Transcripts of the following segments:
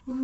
Banks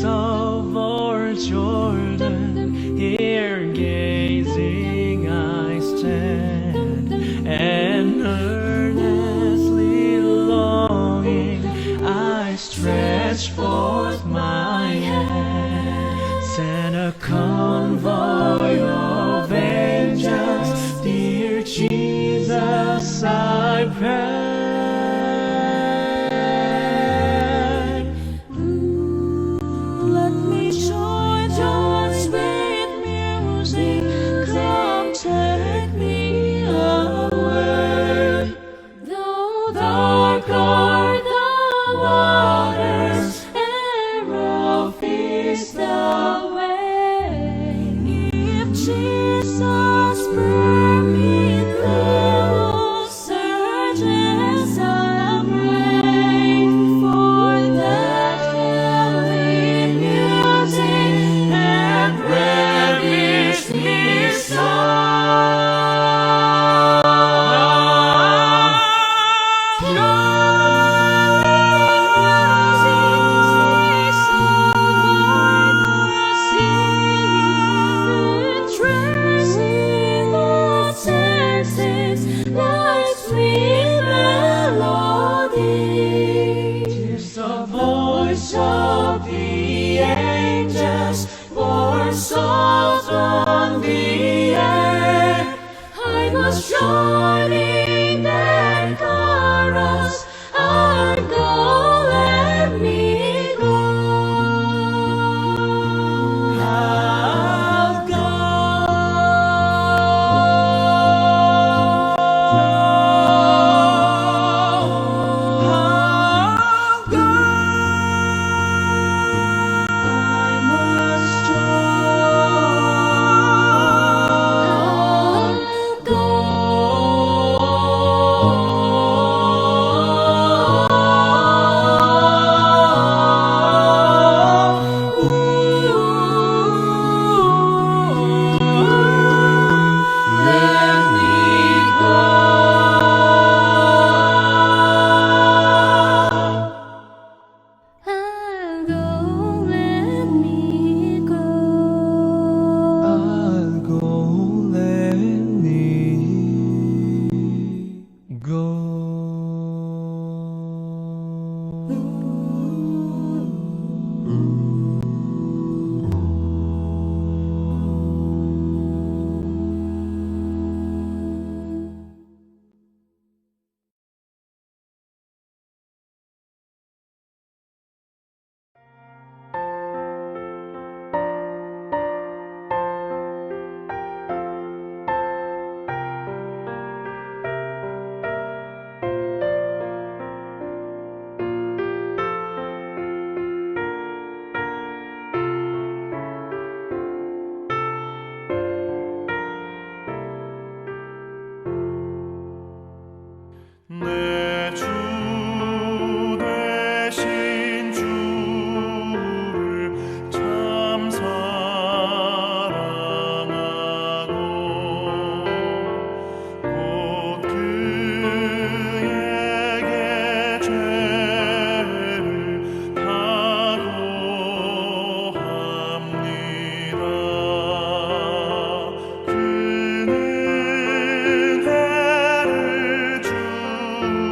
of our Jordan, here gazing I stand, and earnestly longing I stretch forth my hand. Send a convoy of angels, dear Jesus, I pray. Joining their chorus, I'll go, let me go. I'll go. I'll go. I must I'll go. 내 주 되신 주를 참 사랑하고 곧 그에게 죄를 다고합니다. 그는 해를 주시고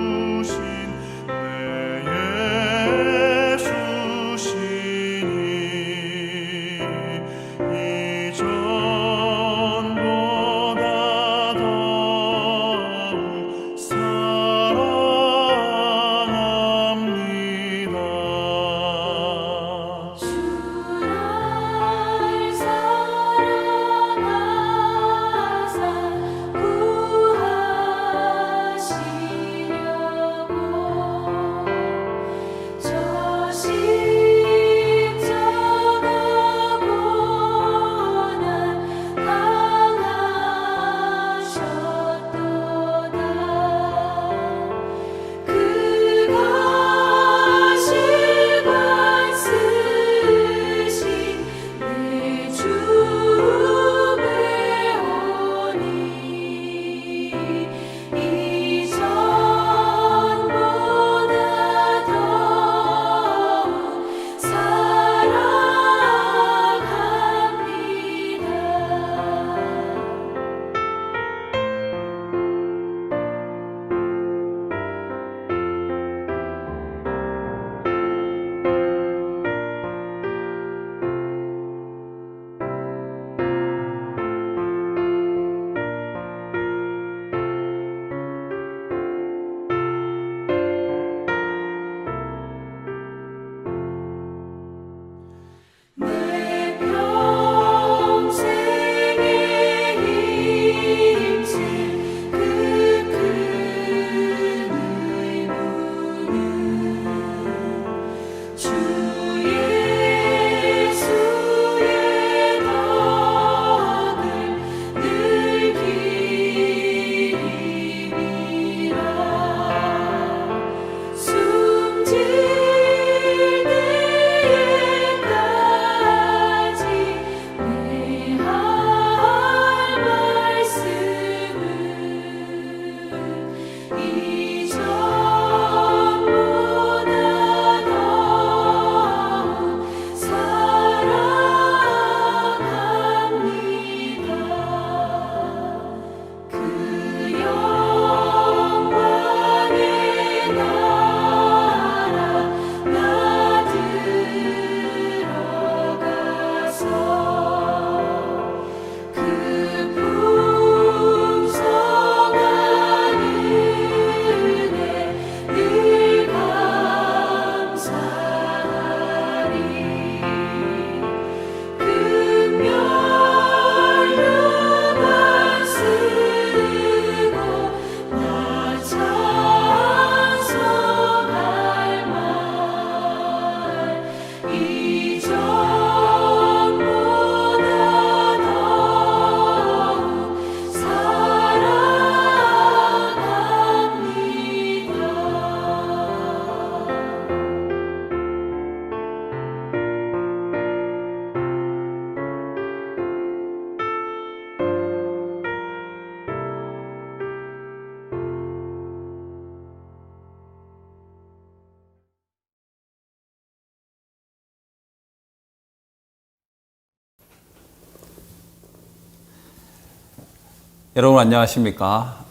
여러분 안녕하십니까?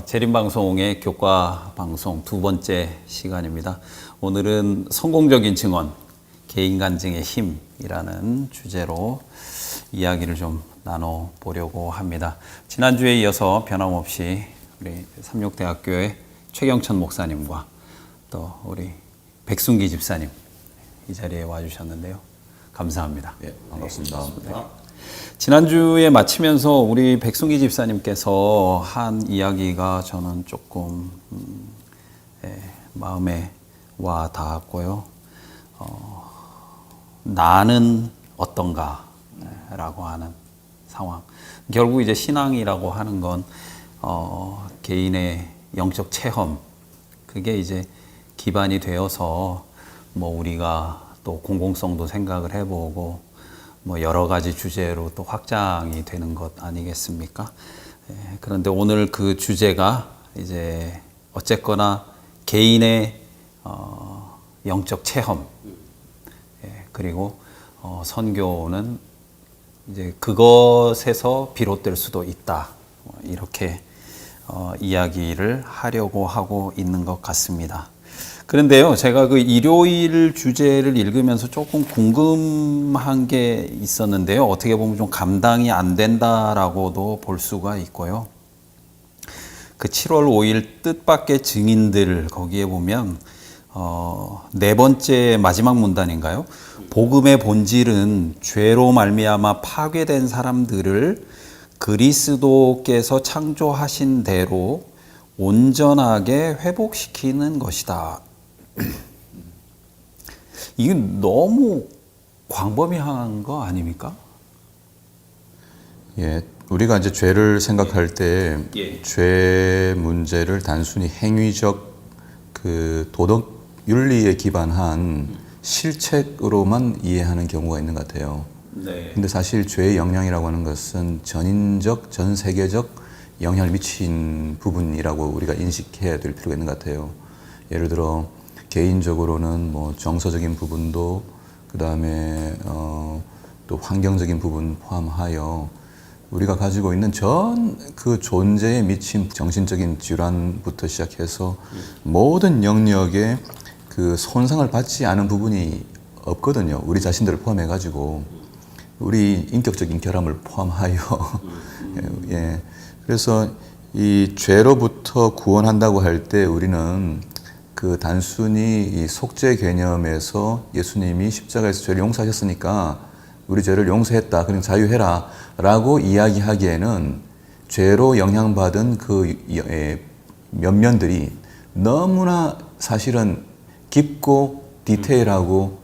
재림방송의 교과방송 두 번째 시간입니다. 오늘은 성공적인 증언, 개인 간증의 힘이라는 주제로 이야기를 좀 나눠보려고 합니다. 지난주에 이어서 변함없이 우리 삼육대학교의 최경천 목사님과 또 우리 백순기 집사님 이 자리에 와주셨는데요. 감사합니다. 예, 반갑습니다. 지난주에 마치면서 우리 백순기 집사님께서 한 이야기가 저는 조금 마음에 와 닿았고요. 나는 어떤가 라고 하는 상황. 결국 이제 신앙이라고 하는 건 개인의 영적 체험, 그게 이제 기반이 되어서 뭐 우리가 또 공공성도 생각을 해보고 뭐 여러 가지 주제로 또 확장이 되는 것 아니겠습니까? 그런데 오늘 그 주제가 이제 어쨌거나 개인의 영적 체험, 그리고 선교는 이제 그것에서 비롯될 수도 있다. 이렇게 이야기를 하려고 하고 있는 것 같습니다. 그런데요, 제가 그 일요일 주제를 읽으면서 조금 궁금한 게 있었는데요. 어떻게 보면 좀 감당이 안 된다라고도 볼 수가 있고요. 그 7월 5일 뜻밖의 증인들 거기에 보면 네 번째 마지막 문단인가요? 복음의 본질은 죄로 말미암아 파괴된 사람들을 그리스도께서 창조하신 대로 온전하게 회복시키는 것이다. 이게 너무 광범위한 거 아닙니까? 예, 우리가 이제 죄를 생각할 때 죄 문제를 단순히 행위적 그 도덕 윤리에 기반한 실책으로만 이해하는 경우가 있는 것 같아요. 네. 근데 사실 죄의 영향이라고 하는 것은 전인적, 전 세계적 영향을 미친 부분이라고 우리가 인식해야 될 필요가 있는 것 같아요. 예를 들어 개인적으로는 뭐 정서적인 부분도 그 다음에 또 환경적인 부분 포함하여 우리가 가지고 있는 전 그 존재에 미친 정신적인 질환부터 시작해서 모든 영역에 그 손상을 받지 않은 부분이 없거든요. 우리 자신들을 포함해 가지고 우리 인격적인 결함을 포함하여 예. 그래서 이 죄로부터 구원한다고 할 때 우리는 그 단순히 이 속죄 개념에서 예수님이 십자가에서 죄를 용서하셨으니까 우리 죄를 용서했다, 그냥 자유해라 라고 이야기하기에는 죄로 영향받은 그 면면들이 너무나 사실은 깊고 디테일하고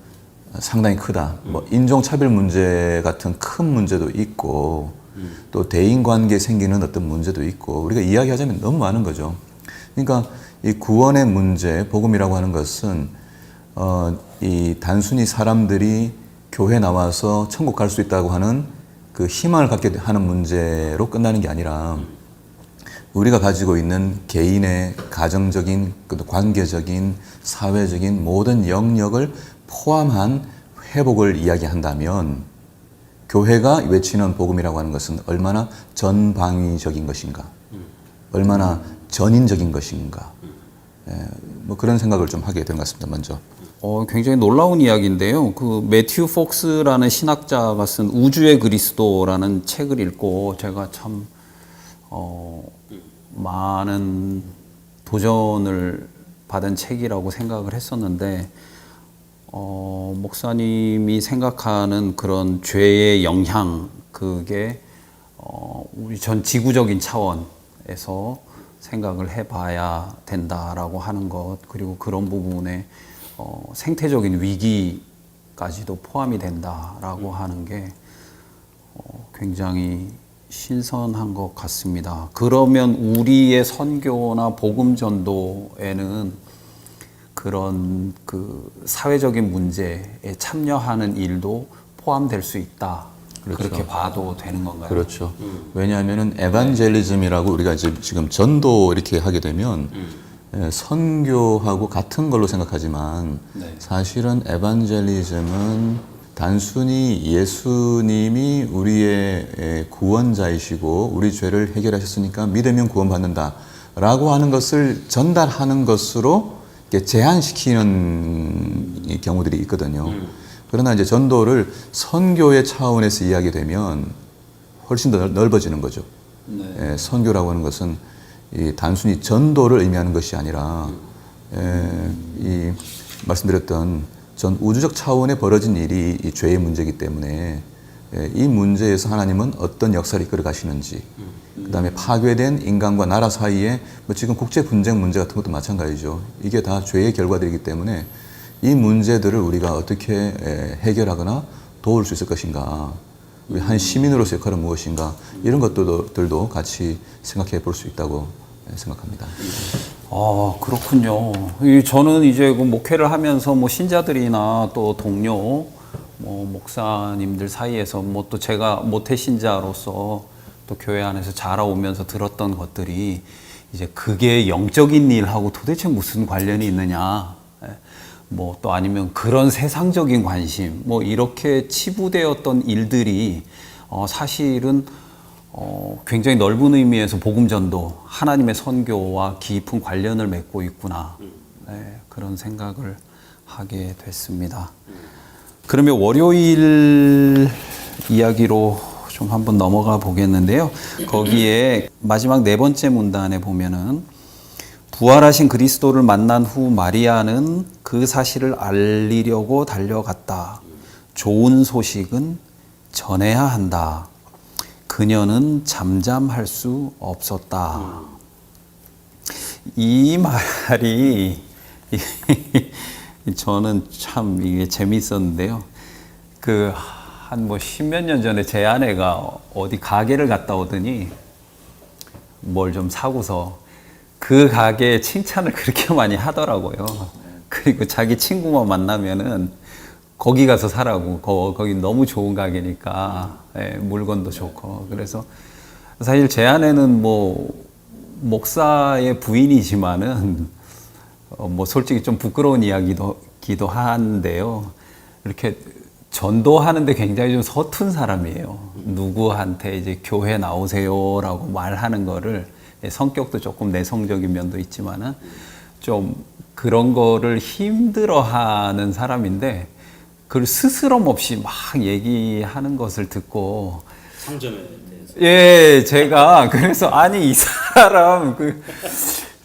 상당히 크다. 뭐 인종차별 문제 같은 큰 문제도 있고 또 대인관계에 생기는 어떤 문제도 있고 우리가 이야기하자면 너무 많은 거죠. 그러니까 이 구원의 문제, 복음이라고 하는 것은 이 단순히 사람들이 교회 나와서 천국 갈 수 있다고 하는 그 희망을 갖게 하는 문제로 끝나는 게 아니라 우리가 가지고 있는 개인의 가정적인, 관계적인, 사회적인 모든 영역을 포함한 회복을 이야기한다면 교회가 외치는 복음이라고 하는 것은 얼마나 전방위적인 것인가, 얼마나 전인적인 것인가, 뭐 그런 생각을 좀 하게 된 것 같습니다. 먼저. 굉장히 놀라운 이야기인데요. 그 매튜 폭스라는 신학자가 쓴 우주의 그리스도라는 책을 읽고 제가 참 많은 도전을 받은 책이라고 생각을 했었는데 목사님이 생각하는 그런 죄의 영향, 그게 우리 전 지구적인 차원에서 생각을 해봐야 된다라고 하는 것, 그리고 그런 부분에 생태적인 위기까지도 포함이 된다라고 하는 게 굉장히 신선한 것 같습니다. 그러면 우리의 선교나 복음 전도에는 그런 그 사회적인 문제에 참여하는 일도 포함될 수 있다. 그렇죠. 그렇게 봐도 되는 건가요? 그렇죠. 왜냐하면은 에반젤리즘이라고 우리가 이제 지금 전도 이렇게 하게 되면 선교하고 같은 걸로 생각하지만 네. 사실은 에반젤리즘은 단순히 예수님이 우리의 구원자이시고 우리 죄를 해결하셨으니까 믿으면 구원받는다라고 하는 것을 전달하는 것으로 이렇게 제한시키는 이 경우들이 있거든요. 그러나 이제 전도를 선교의 차원에서 이야기되면 훨씬 더 넓어지는 거죠. 예, 선교라고 하는 것은 이 단순히 전도를 의미하는 것이 아니라 이 말씀드렸던 전 우주적 차원에 벌어진 일이 이 죄의 문제이기 때문에 이 문제에서 하나님은 어떤 역사를 이끌어 가시는지, 그 다음에 파괴된 인간과 나라 사이에 뭐 지금 국제 분쟁 문제 같은 것도 마찬가지죠. 이게 다 죄의 결과들이기 때문에 이 문제들을 우리가 어떻게 해결하거나 도울 수 있을 것인가, 우리 한 시민으로서 역할은 무엇인가, 이런 것들도 같이 생각해 볼 수 있다고 생각합니다. 아, 그렇군요. 저는 이제 그 목회를 하면서 뭐 신자들이나 또 동료, 뭐 목사님들 사이에서 뭐 또 제가 모태 신자로서 또 교회 안에서 자라오면서 들었던 것들이 이제 그게 영적인 일하고 도대체 무슨 관련이 있느냐. 뭐 또 아니면 그런 세상적인 관심, 뭐 이렇게 치부되었던 일들이 사실은 굉장히 넓은 의미에서 복음전도, 하나님의 선교와 깊은 관련을 맺고 있구나. 네, 그런 생각을 하게 됐습니다. 그러면 월요일 이야기로 좀 한번 넘어가 보겠는데요. 거기에 마지막 네 번째 문단에 보면은 부활하신 그리스도를 만난 후 마리아는 그 사실을 알리려고 달려갔다. 좋은 소식은 전해야 한다. 그녀는 잠잠할 수 없었다. 이 말이 저는 참 이게 재미있었는데요. 한 뭐 십몇 년 전에 제 아내가 어디 가게를 갔다 오더니 뭘 좀 사고서 그 가게에 칭찬을 그렇게 많이 하더라고요. 그리고 자기 친구만 만나면은 거기 가서 사라고, 거기 너무 좋은 가게니까, 물건도 좋고. 그래서 사실 제 아내는 뭐 목사의 부인이지만은 뭐 솔직히 좀 부끄러운 이야기도 한데요. 이렇게 전도하는데 굉장히 좀 서툰 사람이에요. 누구한테 이제 교회 나오세요라고 말하는 거를, 성격도 조금 내성적인 면도 있지만은 좀 그런 거를 힘들어하는 사람인데, 그걸 스스럼 없이 막 얘기하는 것을 듣고, 상점에 대해서. 예, 제가 그래서 아니 이 사람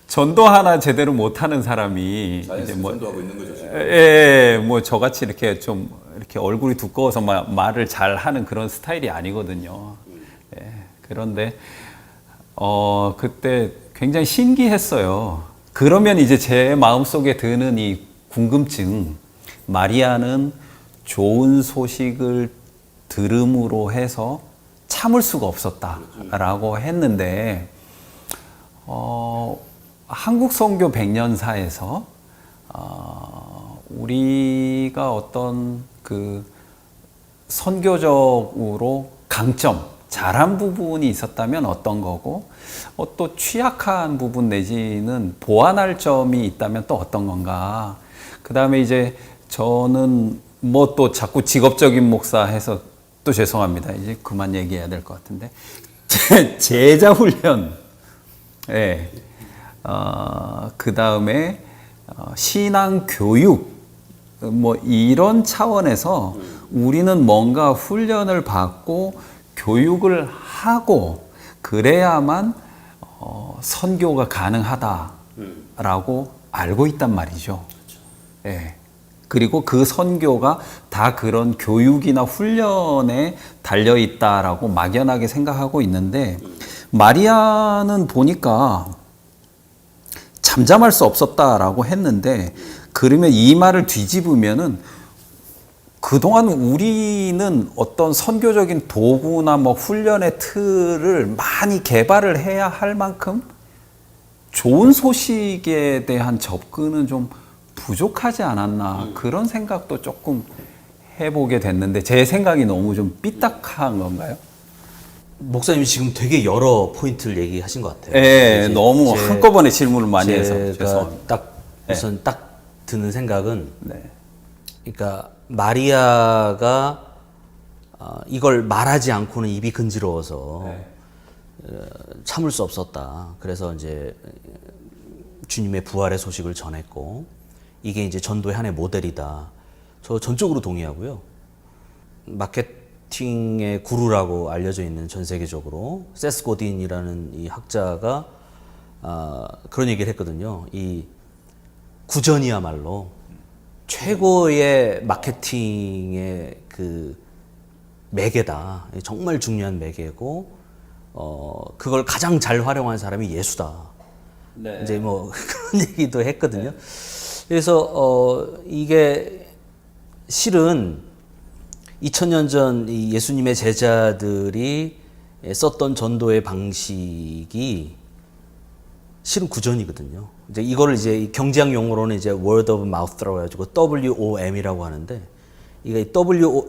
전도 하나 제대로 못하는 사람이 이제 뭐 전도하고 있는 거죠, 지금. 예, 뭐 저같이 이렇게 좀 이렇게 얼굴이 두꺼워서 말을 잘 하는 그런 스타일이 아니거든요. 예, 그런데 그때 굉장히 신기했어요. 그러면 이제 제 마음속에 드는 이 궁금증, 마리아는 좋은 소식을 들음으로 해서 참을 수가 없었다라고 했는데, 한국 선교 100년사에서 우리가 어떤 그 선교적으로 강점, 잘한 부분이 있었다면 어떤 거고, 또 취약한 부분 내지는 보완할 점이 있다면 또 어떤 건가. 그 다음에 이제 저는 뭐 또 자꾸 직업적인 목사 해서 또 죄송합니다. 이제 그만 얘기해야 될 것 같은데. 제자 훈련. 예. 그 다음에 신앙 교육. 뭐 이런 차원에서 우리는 뭔가 훈련을 받고 교육을 하고 그래야만 선교가 가능하다라고 알고 있단 말이죠. 예. 그리고 그 선교가 다 그런 교육이나 훈련에 달려 있다라고 막연하게 생각하고 있는데, 마리아는 보니까 잠잠할 수 없었다라고 했는데, 그러면 이 말을 뒤집으면은 그동안 우리는 어떤 선교적인 도구나 뭐 훈련의 틀을 많이 개발을 해야 할 만큼 좋은 소식에 대한 접근은 좀 부족하지 않았나, 그런 생각도 조금 해보게 됐는데, 제 생각이 너무 좀 삐딱한 건가요? 목사님이 지금 되게 여러 포인트를 얘기하신 것 같아요. 네, 이제 너무 한꺼번에 질문을 많이 해서 제가 죄송합니다. 딱 우선 딱 드는 생각은, 네. 그러니까 마리아가 이걸 말하지 않고는 입이 근지러워서 참을 수 없었다. 그래서 이제 주님의 부활의 소식을 전했고 이게 이제 전도의 하나의 모델이다. 저 전적으로 동의하고요. 마케팅의 구루라고 알려져 있는 전 세계적으로 세스 고딘이라는 이 학자가 그런 얘기를 했거든요. 이 구전이야말로 최고의 마케팅의 그 매개다. 정말 중요한 매개고, 그걸 가장 잘 활용한 사람이 예수다. 네. 이제 뭐 그런 얘기도 했거든요. 그래서 이게 실은 2000년 전 이 예수님의 제자들이 썼던 전도의 방식이 실은 구전이거든요. 이제 이거를 이제 경제학 용어로는 이제 word of mouth라고 해가지고 WOM이라고 하는데, 이게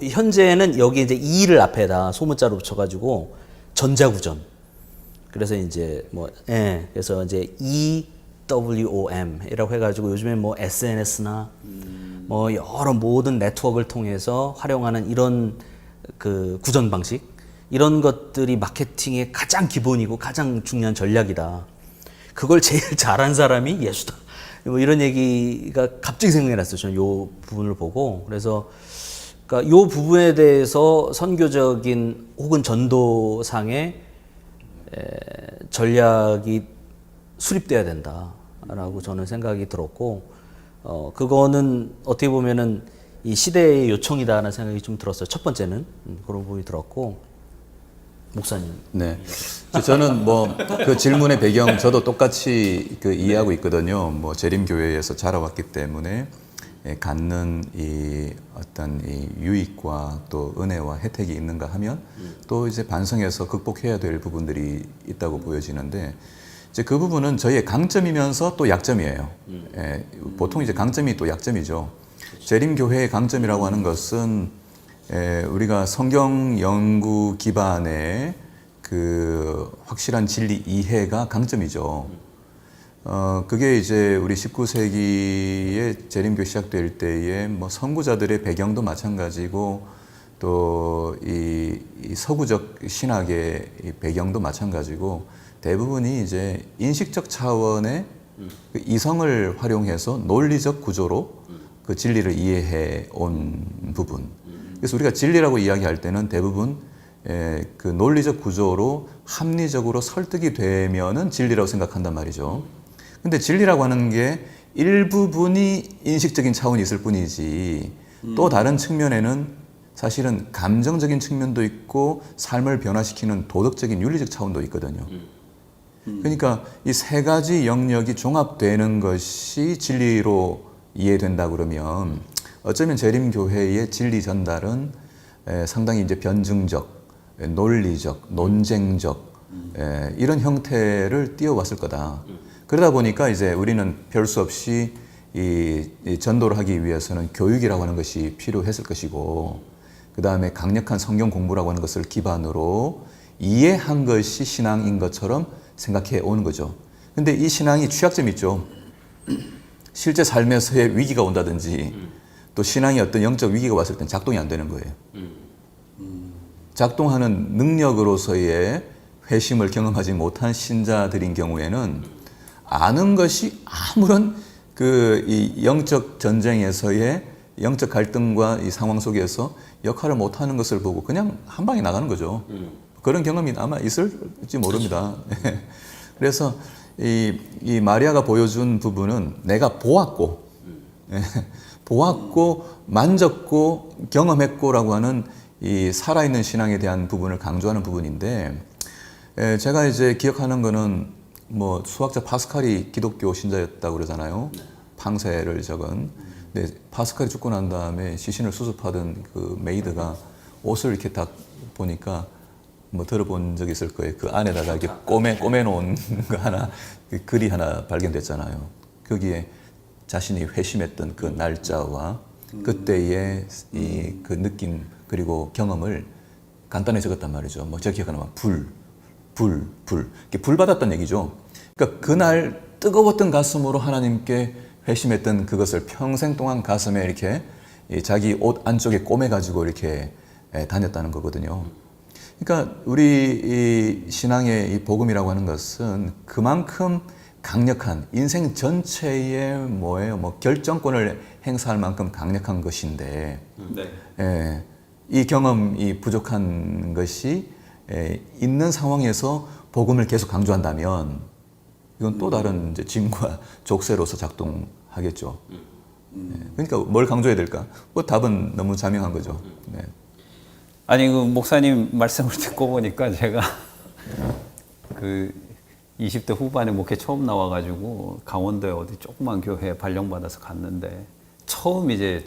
현재는 여기 이제 E를 앞에다 소문자로 붙여가지고 전자구전. 그래서 이제 그래서 이제 EWOM이라고 해가지고 요즘에 뭐 SNS나 뭐 여러 모든 네트워크를 통해서 활용하는 이런 그 구전 방식, 이런 것들이 마케팅의 가장 기본이고 가장 중요한 전략이다. 그걸 제일 잘한 사람이 예수다. 뭐 이런 얘기가 갑자기 생각이 났어요. 저는 이 부분을 보고. 그래서 그러니까 이 부분에 대해서 선교적인 혹은 전도상의 전략이 수립돼야 된다라고 저는 생각이 들었고, 그거는 어떻게 보면은 이 시대의 요청이다라는 생각이 좀 들었어요. 첫 번째는 그런 부분이 들었고. 목사님. 네. 저는 뭐 그 질문의 배경 저도 똑같이 그 이해하고 있거든요. 뭐 재림교회에서 자라왔기 때문에 갖는 이 어떤 이 유익과 또 은혜와 혜택이 있는가 하면 또 이제 반성해서 극복해야 될 부분들이 있다고 보여지는데, 이제 그 부분은 저희의 강점이면서 또 약점이에요. 보통 이제 강점이 또 약점이죠. 재림교회의 강점이라고 하는 것은 우리가 성경 연구 기반의 그 확실한 진리 이해가 강점이죠. 그게 이제 우리 19세기에 재림교 시작될 때에 뭐 선구자들의 배경도 마찬가지고 또 이 서구적 신학의 이 배경도 마찬가지고 대부분이 이제 인식적 차원의 그 이성을 활용해서 논리적 구조로 그 진리를 이해해 온 부분. 그래서 우리가 진리라고 이야기할 때는 대부분 그 논리적 구조로 합리적으로 설득이 되면은 진리라고 생각한단 말이죠. 근데 진리라고 하는 게 일부분이 인식적인 차원이 있을 뿐이지 또 다른 측면에는 사실은 감정적인 측면도 있고 삶을 변화시키는 도덕적인 윤리적 차원도 있거든요. 그러니까 이 세 가지 영역이 종합되는 것이 진리로 이해된다 그러면 어쩌면 재림교회의 진리 전달은 상당히 이제 변증적, 논리적, 논쟁적 이런 형태를 띄워왔을 거다. 그러다 보니까 이제 우리는 별 수 없이 이 전도를 하기 위해서는 교육이라고 하는 것이 필요했을 것이고, 그 다음에 강력한 성경 공부라고 하는 것을 기반으로 이해한 것이 신앙인 것처럼 생각해 오는 거죠. 근데 이 신앙이 취약점이 있죠. 실제 삶에서의 위기가 온다든지 또 신앙이 어떤 영적 위기가 왔을 땐 작동이 안 되는 거예요. 작동하는 능력으로서의 회심을 경험하지 못한 신자들인 경우에는 아는 것이 아무런 그 이 영적 전쟁에서의 영적 갈등과 이 상황 속에서 역할을 못하는 것을 보고 그냥 한 방에 나가는 거죠. 그런 경험이 아마 있을지 모릅니다. 그래서 이 마리아가 보여준 부분은 내가 보았고, 보았고, 만졌고, 경험했고라고 하는 이 살아있는 신앙에 대한 부분을 강조하는 부분인데, 제가 이제 기억하는 거는 뭐 수학자 파스칼이 기독교 신자였다고 그러잖아요. 팡세를 적은. 근데 파스칼이 죽고 난 다음에 시신을 수습하던 그 메이드가 옷을 이렇게 딱 보니까 뭐 들어본 적 있을 거예요. 그 안에다가 이렇게 꼬매놓은 거 하나, 그 글이 하나 발견됐잖아요. 거기에 자신이 회심했던 그 날짜와 그때의 이 그 느낌 그리고 경험을 간단히 적었단 말이죠. 뭐 제가 기억하는 건 불 받았다는 얘기죠. 그러니까 그날 뜨거웠던 가슴으로 하나님께 회심했던 그것을 평생 동안 가슴에 이렇게 이 자기 옷 안쪽에 꼬매가지고 이렇게 다녔다는 거거든요. 그러니까 우리 이 신앙의 이 복음이라고 하는 것은 그만큼 강력한 인생 전체의 뭐 결정권을 행사할 만큼 강력한 것인데 이 경험이 부족한 것이 있는 상황에서 복음을 계속 강조한다면 이건 또 다른 이제 짐과 족쇄로서 작동하겠죠. 그러니까 뭘 강조해야 될까? 뭐 답은 너무 자명한 거죠. 네. 아니 그 목사님 말씀을 듣고 보니까 제가 그 20대 후반에 목회 처음 나와가지고 강원도에 어디 조그만 교회에 발령받아서 갔는데 처음 이제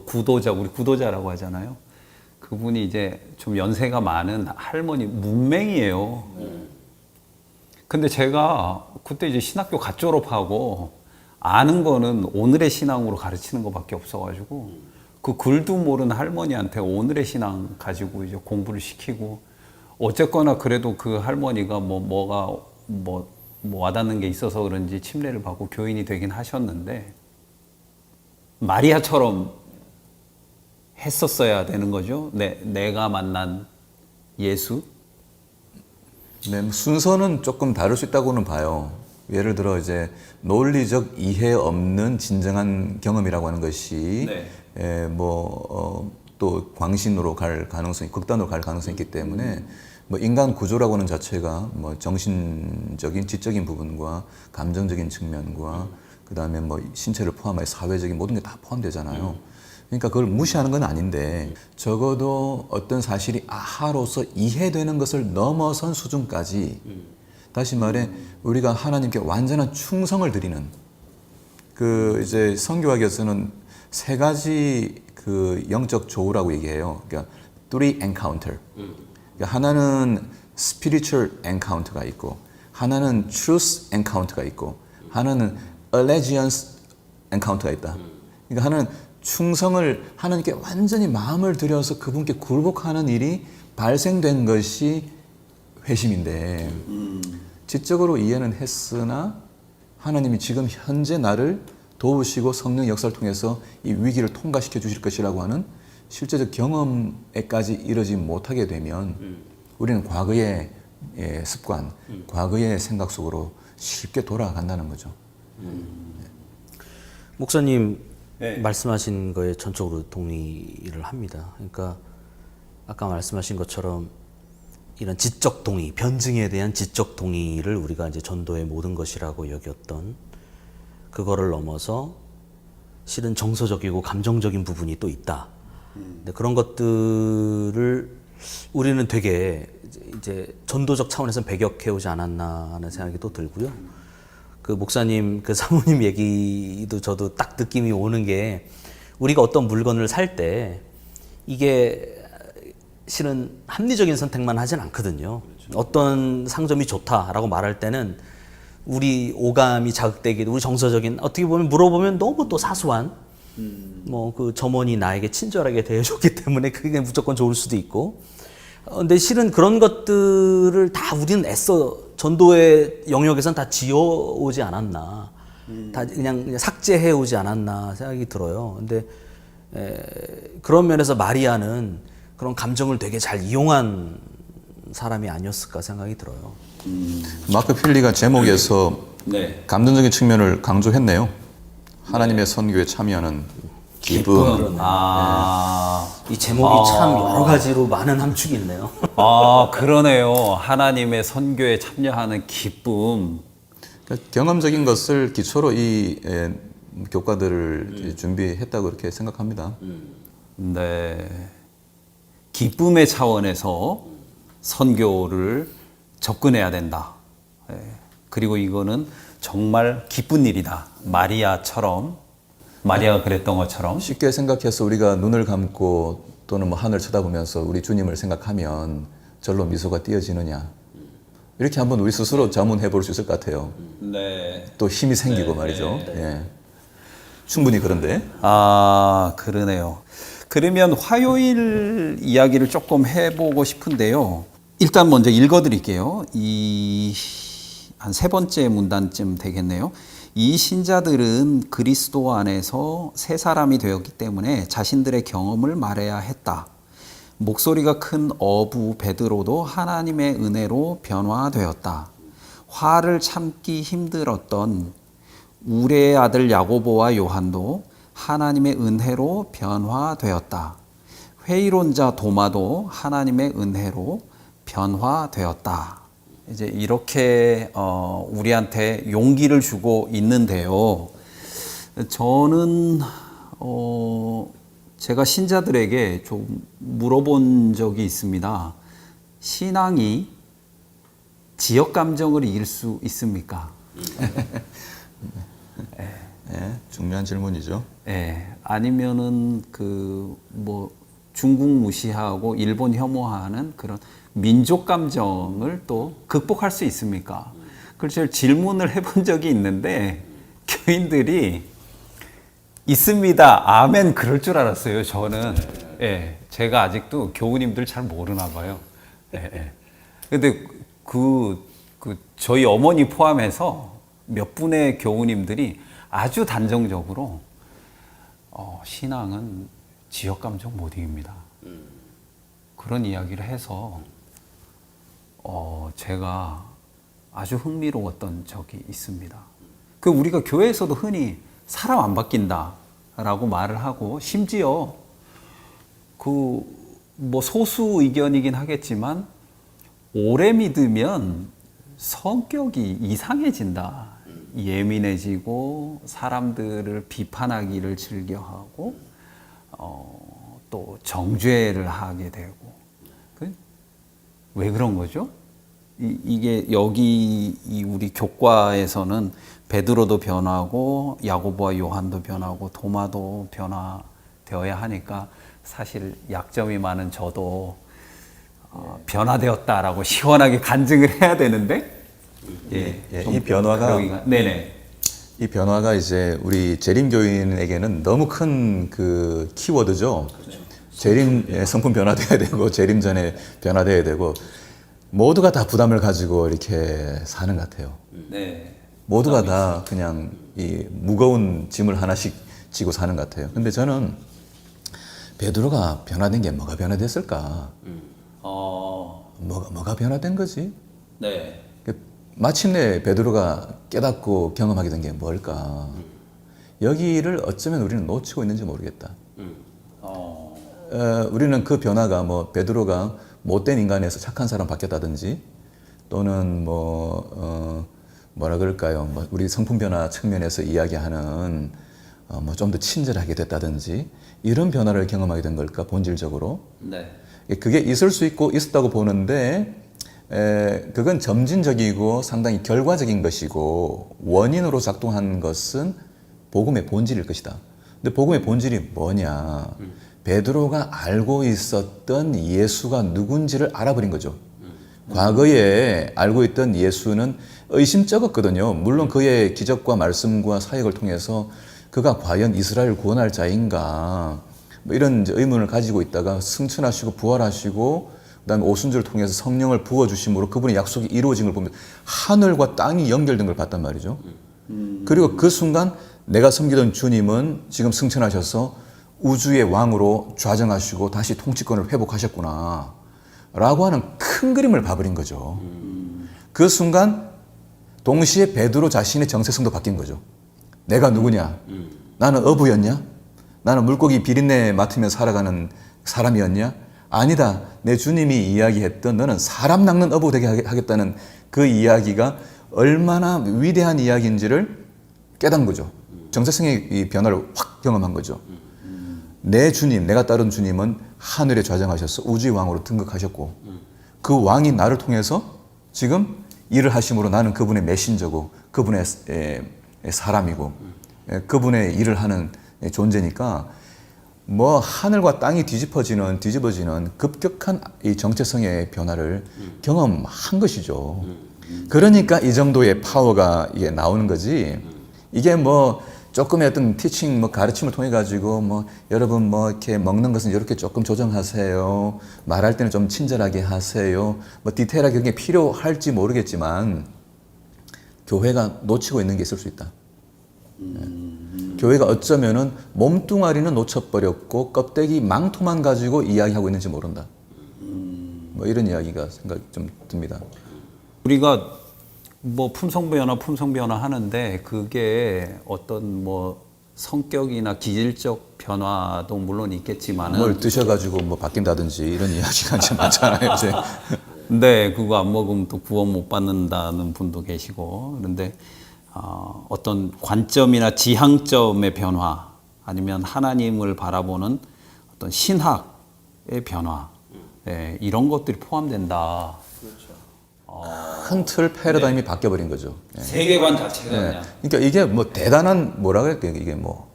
구도자, 우리 구도자라고 하잖아요. 그분이 이제 좀 연세가 많은 할머니 문맹이에요. 근데 제가 그때 이제 신학교 갓 졸업하고 아는 거는 오늘의 신앙으로 가르치는 것밖에 없어가지고 그 글도 모르는 할머니한테 오늘의 신앙 가지고 이제 공부를 시키고 어쨌거나 그래도 그 할머니가 뭐가 와닿는 게 있어서 그런지 침례를 받고 교인이 되긴 하셨는데 마리아처럼 했었어야 되는 거죠. 내가 만난 예수. 네, 순서는 조금 다를 수 있다고는 봐요. 예를 들어 이제 논리적 이해 없는 진정한 경험이라고 하는 것이 또 광신으로 갈 가능성이 극단으로 갈 가능성이 있기 때문에 뭐 인간 구조라고 하는 자체가 뭐 정신적인 지적인 부분과 감정적인 측면과 그다음에 뭐 신체를 포함해서 사회적인 모든 게 다 포함되잖아요. 그러니까 그걸 무시하는 건 아닌데 적어도 어떤 사실이 아하로서 이해되는 것을 넘어선 수준까지 다시 말해 우리가 하나님께 완전한 충성을 드리는 그 이제 성교학에서는 세 가지 그 영적 조우라고 얘기해요. 그러니까 three encounter. 그러니까 하나는 spiritual encounter가 있고 하나는 truth encounter가 있고 하나는 allegiance encounter가 있다. 그러니까 하나는 충성을 하나님께 완전히 마음을 들여서 그분께 굴복하는 일이 발생된 것이 회심인데 지적으로 이해는 했으나 하나님이 지금 현재 나를 도우시고 성령 역사를 통해서 이 위기를 통과시켜 주실 것이라고 하는 실제적 경험에까지 이르지 못하게 되면 우리는 과거의 습관, 과거의 생각 속으로 쉽게 돌아간다는 거죠. 목사님 말씀하신 거에 전적으로 동의를 합니다. 그러니까 아까 말씀하신 것처럼 이런 지적 동의, 변증에 대한 지적 동의를 우리가 이제 전도의 모든 것이라고 여겼던 그거를 넘어서 실은 정서적이고 감정적인 부분이 또 있다. 근데 그런 것들을 우리는 되게 이제 전도적 차원에서 배격해 오지 않았나 하는 생각이 또 들고요. 그 목사님, 그 사모님 얘기도 저도 딱 느낌이 오는 게 우리가 어떤 물건을 살 때 이게 실은 합리적인 선택만 하진 않거든요. 어떤 상점이 좋다라고 말할 때는 우리 오감이 자극되기도 우리 정서적인 어떻게 보면 물어보면 너무 또 사소한 뭐 그 점원이 나에게 친절하게 대해줬기 때문에 그게 무조건 좋을 수도 있고 근데 실은 그런 것들을 다 우리는 애써 전도의 영역에선 다 지어오지 않았나 다 그냥 삭제해 오지 않았나 생각이 들어요. 근데 그런 면에서 마리아는 그런 감정을 되게 잘 이용한 사람이 아니었을까 생각이 들어요. 마크 필리가 제목에서 감정적인 측면을 강조했네요. 하나님의 선교에 참여하는 기쁨. 이 제목이 참 여러 가지로 많은 함축이 있네요. 그러네요. 하나님의 선교에 참여하는 기쁨. 그러니까 경험적인 것을 기초로 이 교과들을 준비했다고 그렇게 생각합니다. 네. 기쁨의 차원에서 선교를 접근해야 된다. 그리고 이거는 정말 기쁜 일이다. 마리아가 그랬던 것처럼. 쉽게 생각해서 우리가 눈을 감고 또는 뭐 하늘 쳐다보면서 우리 주님을 생각하면 절로 미소가 띄어지느냐. 이렇게 한번 우리 스스로 자문해 볼 수 있을 것 같아요. 또 힘이 생기고 말이죠. 예. 충분히 그런데. 그러네요. 그러면 화요일 이야기를 조금 해보고 싶은데요. 일단 먼저 읽어드릴게요. 한 세 번째 문단쯤 되겠네요. 이 신자들은 그리스도 안에서 새 사람이 되었기 때문에 자신들의 경험을 말해야 했다. 목소리가 큰 어부 베드로도 하나님의 은혜로 변화되었다. 화를 참기 힘들었던 우레의 아들 야고보와 요한도 하나님의 은혜로 변화되었다. 회의론자 도마도 하나님의 은혜로 변화되었다. 이제 이렇게 우리한테 용기를 주고 있는데요. 저는 제가 신자들에게 좀 물어본 적이 있습니다. 신앙이 지역 감정을 이길 수 있습니까? 네, 중요한 질문이죠. 아니면은 중국 무시하고 일본 혐오하는 그런 민족 감정을 또 극복할 수 있습니까? 그래서 질문을 해본 적이 있는데 교인들이 있습니다. 아멘. 그럴 줄 알았어요. 저는. 제가 아직도 교우님들 잘 모르나 봐요. 근데 저희 어머니 포함해서 몇 분의 교우님들이 아주 단정적으로 신앙은 지역 감정 못 이깁니다. 그런 이야기를 해서 제가 아주 흥미로웠던 적이 있습니다. 우리가 교회에서도 흔히 사람 안 바뀐다라고 말을 하고, 심지어 소수 의견이긴 하겠지만 오래 믿으면 성격이 이상해진다. 예민해지고 사람들을 비판하기를 즐겨하고 또 정죄를 하게 되고. 왜 그런 거죠? 이게 여기 우리 교과에서는 베드로도 변하고 야고보와 요한도 변하고 도마도 변화되어야 하니까 사실 약점이 많은 저도 변화되었다라고 시원하게 간증을 해야 되는데, 이 변화가 네네. 이 변화가 이제 우리 재림교인에게는 너무 큰 그 키워드죠. 재림 성품 변화돼야 되고 재림 전에 변화돼야 되고, 모두가 다 부담을 가지고 이렇게 사는 것 같아요. 모두가 다 그냥 이 무거운 짐을 하나씩 지고 사는 것 같아요. 근데 저는 베드로가 변화된 게 뭐가 변화됐을까? 뭐가 변화된 거지? 마침내 베드로가 깨닫고 경험하게 된 게 뭘까? 여기를 어쩌면 우리는 놓치고 있는지 모르겠다. 우리는 그 변화가 베드로가 못된 인간에서 착한 사람 바뀌었다든지, 또는 뭐라 그럴까요? 우리 성품 변화 측면에서 이야기하는 좀 더 친절하게 됐다든지, 이런 변화를 경험하게 된 걸까, 본질적으로? 그게 있을 수 있고 있었다고 보는데, 그건 점진적이고 상당히 결과적인 것이고, 원인으로 작동한 것은 복음의 본질일 것이다. 근데 복음의 본질이 뭐냐? 베드로가 알고 있었던 예수가 누군지를 알아버린 거죠. 과거에 알고 있던 예수는 의심쩍었거든요. 물론 그의 기적과 말씀과 사역을 통해서 그가 과연 이스라엘을 구원할 자인가, 이런 의문을 가지고 있다가 승천하시고 부활하시고 그다음에 오순절을 통해서 성령을 부어주심으로 그분의 약속이 이루어진 걸 보면 하늘과 땅이 연결된 걸 봤단 말이죠. 그리고 그 순간 내가 섬기던 주님은 지금 승천하셔서 우주의 왕으로 좌정하시고 다시 통치권을 회복하셨구나 라고 하는 큰 그림을 봐버린 거죠. 그 순간 동시에 베드로 자신의 정체성도 바뀐 거죠. 내가 누구냐? 나는 어부였냐? 나는 물고기 비린내 맡으며 살아가는 사람이었냐? 아니다. 내 주님이 이야기했던 너는 사람 낚는 어부 되게 하겠다는 그 이야기가 얼마나 위대한 이야기인지를 깨닫는 거죠. 정체성의 이 변화를 확 경험한 거죠. 내 주님, 내가 따른 주님은 하늘에 좌정하셔서 우주의 왕으로 등극하셨고, 그 왕이 나를 통해서 지금 일을 하심으로 나는 그분의 메신저고 그분의 사람이고 그분의 일을 하는 존재니까, 하늘과 땅이 뒤집어지는 급격한 이 정체성의 변화를 경험한 것이죠. 그러니까 이 정도의 파워가 이게 나오는 거지. 이게 조금의 어떤 티칭, 가르침을 통해 가지고 여러분 이렇게 먹는 것은 이렇게 조금 조정하세요. 말할 때는 좀 친절하게 하세요. 디테일하게 그게 필요할지 모르겠지만 교회가 놓치고 있는 게 있을 수 있다. 교회가 어쩌면은 몸뚱아리는 놓쳐버렸고 껍데기 망토만 가지고 이야기하고 있는지 모른다. 뭐 이런 이야기가 생각 좀 듭니다. 우리가 뭐 품성 변화 하는데 그게 어떤 뭐 성격이나 기질적 변화도 물론 있겠지만은 뭘 드셔가지고 뭐 바뀐다든지 이런 이야기가 좀 많잖아요. 이제. 네, 그거 안 먹으면 또 구원 못 받는다는 분도 계시고 그런데 어떤 관점이나 지향점의 변화 아니면 하나님을 바라보는 어떤 신학의 변화 이런 것들이 포함된다. 큰 틀 패러다임이 바뀌어버린 거죠. 예. 세계관 자체가 예. 그냥 그러니까 이게 뭐 대단한 뭐라 그럴까요? 이게 뭐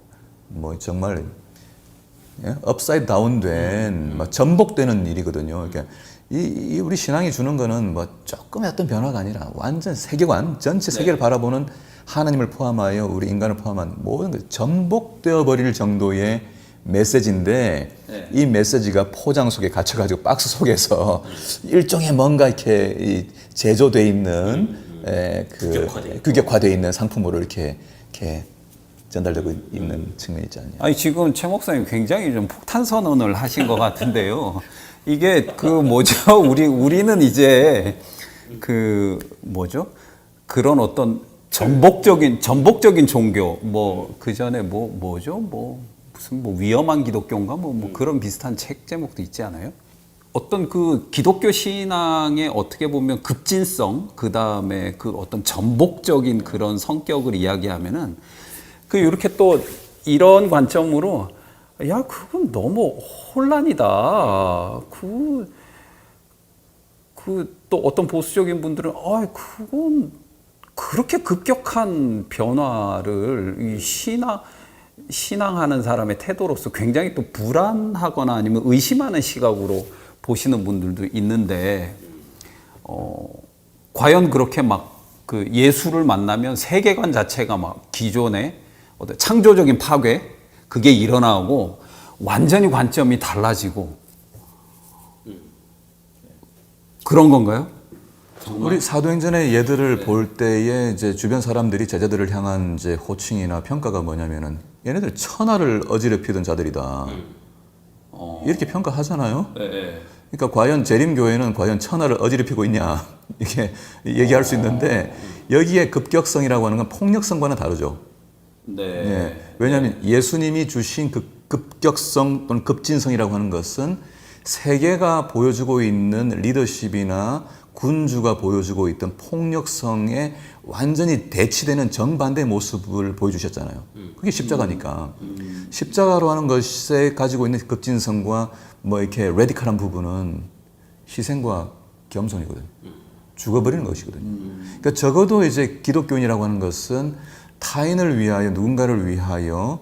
정말 업사이드 다운된 막 전복되는 일이거든요. 그러니까 이 우리 신앙이 주는 거는 뭐 조금의 어떤 변화가 아니라 완전 세계관 전체 세계를 바라보는 하나님을 포함하여 우리 인간을 포함한 모든 것 전복되어 버릴 정도의 메시지인데 이 메시지가 포장 속에 갇혀가지고 박스 속에서 일종의 뭔가 이렇게 제조돼 있는 규격화되어 있는 상품으로 이렇게 전달되고 있는 측면이 있지 않냐. 아니 지금 최 목사님 굉장히 좀 폭탄 선언을 하신 것 같은데요. 이게 그 뭐죠? 우리는 이제 그 뭐죠? 그런 어떤 전복적인 종교 뭐 그 전에 뭐죠? 무슨 위험한 기독교인가 뭐 그런 비슷한 책 제목도 있지 않아요? 어떤 그 기독교 신앙의 어떻게 보면 급진성 그 다음에 그 어떤 전복적인 그런 성격을 이야기하면은 그 이렇게 또 이런 관점으로 야 그건 너무 혼란이다. 또 어떤 보수적인 분들은 그건 그렇게 급격한 변화를 이 신앙하는 사람의 태도로서 굉장히 또 불안하거나 아니면 의심하는 시각으로 보시는 분들도 있는데 과연 그렇게 막 그 예수를 만나면 세계관 자체가 막 기존의 어떤 창조적인 파괴 그게 일어나고 완전히 관점이 달라지고 그런 건가요? 우리 사도행전의 예들을 볼 때에 이제 주변 사람들이 제자들을 향한 이제 호칭이나 평가가 뭐냐면은 얘네들 천하를 어지럽히던 자들이다. 이렇게 평가하잖아요. 그러니까 과연 재림교회는 과연 천하를 어지럽히고 있냐 이렇게 얘기할 수 있는데 여기에 급격성이라고 하는 건 폭력성과는 다르죠. 예. 왜냐하면 예수님이 주신 그 급격성 또는 급진성이라고 하는 것은 세계가 보여주고 있는 리더십이나 군주가 보여주고 있던 폭력성에 완전히 대치되는 정반대 모습을 보여주셨잖아요. 그게 십자가니까. 십자가로 하는 것에 가지고 있는 급진성과 뭐 이렇게 레디컬한 부분은 희생과 겸손이거든요. 죽어버리는 것이거든요. 그러니까 적어도 이제 기독교인이라고 하는 것은 타인을 위하여 누군가를 위하여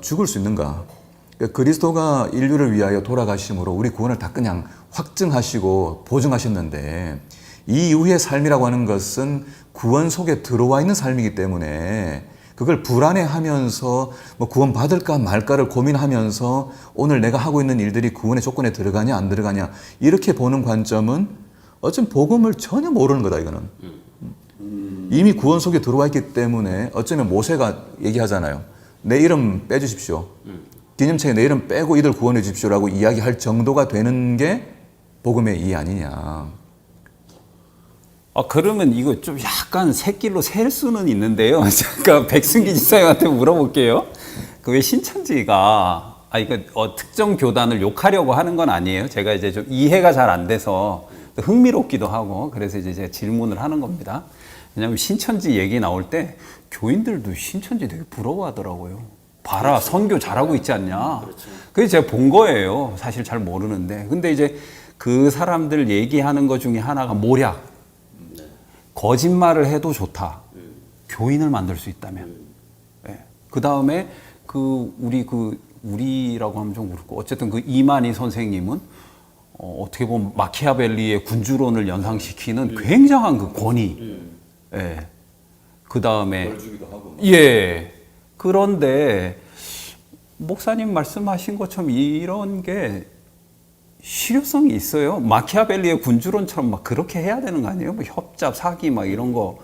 죽을 수 있는가? 그러니까 그리스도가 인류를 위하여 돌아가심으로 우리 구원을 다 그냥 확증하시고 보증하셨는데 이 이후의 삶이라고 하는 것은 구원 속에 들어와 있는 삶이기 때문에 그걸 불안해하면서 뭐 구원 받을까 말까를 고민하면서 오늘 내가 하고 있는 일들이 구원의 조건에 들어가냐 안 들어가냐 이렇게 보는 관점은 어쩌면 복음을 전혀 모르는 거다 이거는. 이미 구원 속에 들어와 있기 때문에 어쩌면 모세가 얘기하잖아요. 내 이름 빼주십시오. 기념책에 내 이름 빼고 이들 구원해 주십시오라고 이야기할 정도가 되는 게 복음의 이 아니냐. 그러면 이거 좀 약간 새길로 셀 수는 있는데요. 잠깐 백승기 지사님한테 물어볼게요. 그 왜 신천지가 특정 교단을 욕하려고 하는 건 아니에요. 제가 이제 좀 이해가 잘 안 돼서 흥미롭기도 하고 그래서 이제 제가 질문을 하는 겁니다. 왜냐하면 신천지 얘기 나올 때 교인들도 신천지 되게 부러워하더라고요. 봐라 선교 잘하고 있지 않냐. 그래서 제가 본 거예요. 사실 잘 모르는데. 근데 이제 그 사람들 얘기하는 것 중에 하나가 모략. 거짓말을 해도 좋다. 교인을 만들 수 있다면. 네. 그 다음에 우리라고 하면 좀 그렇고 어쨌든 그 이만희 선생님은 어떻게 보면 마키아벨리의 군주론을 연상시키는 굉장한 그 권위. 예. 그 다음에 예. 그런데 목사님 말씀하신 것처럼 이런 게 실효성이 있어요. 마키아벨리의 군주론처럼 막 그렇게 해야 되는 거 아니에요? 뭐 협잡, 사기 막 이런 거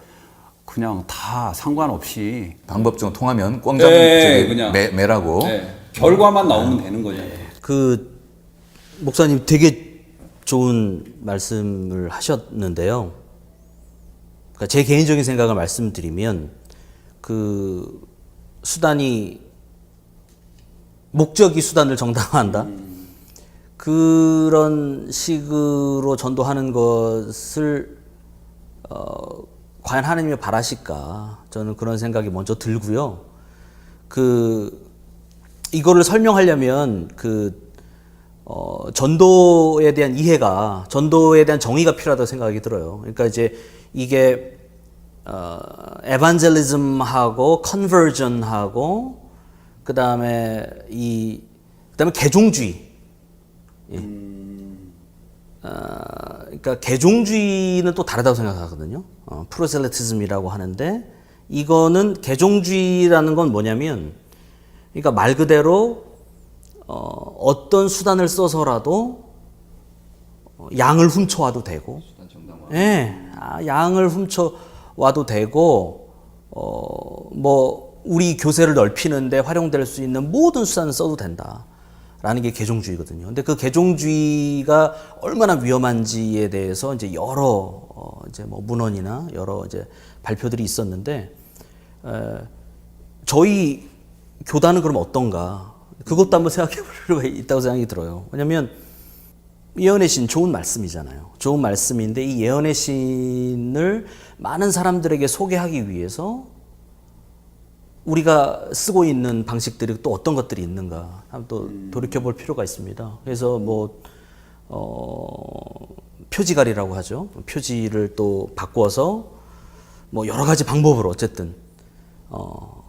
그냥 다 상관없이 방법적으로 통하면 꽝장 네, 저기 그냥. 매라고. 결과만 나오면 되는 거잖아요. 그 목사님 되게 좋은 말씀을 하셨는데요. 그러니까 제 개인적인 생각을 말씀드리면 그 수단이 목적이 수단을 정당화한다. 그런 식으로 전도하는 것을 과연 하나님이 바라실까? 저는 그런 생각이 먼저 들고요. 이거를 설명하려면 전도에 대한 이해가, 전도에 대한 정의가 필요하다고 생각이 들어요. 그러니까 이제 이게 에반젤리즘하고 컨버전하고 그다음에 개종주의. 그러니까 개종주의는 또 다르다고 생각하거든요. 프로셀리티즘이라고 하는데 이거는 개종주의라는 건 뭐냐면, 그러니까 말 그대로 어떤 수단을 써서라도 양을 훔쳐와도 되고, 양을 훔쳐와도 되고, 뭐 우리 교세를 넓히는데 활용될 수 있는 모든 수단을 써도 된다라는 게 개종주의거든요. 근데 그 개종주의가 얼마나 위험한지에 대해서 이제 여러 이제 뭐 문헌이나 여러 이제 발표들이 있었는데, 저희 교단은 그럼 어떤가? 그것도 한번 생각해 볼 필요가 있다고 생각이 들어요. 왜냐면 예언의 신 좋은 말씀이잖아요. 좋은 말씀인데 이 예언의 신을 많은 사람들에게 소개하기 위해서 우리가 쓰고 있는 방식들이 또 어떤 것들이 있는가 한번 또 돌이켜 볼 필요가 있습니다. 그래서 뭐 표지갈이라고 하죠. 표지를 또 바꿔서 뭐 여러 가지 방법으로 어쨌든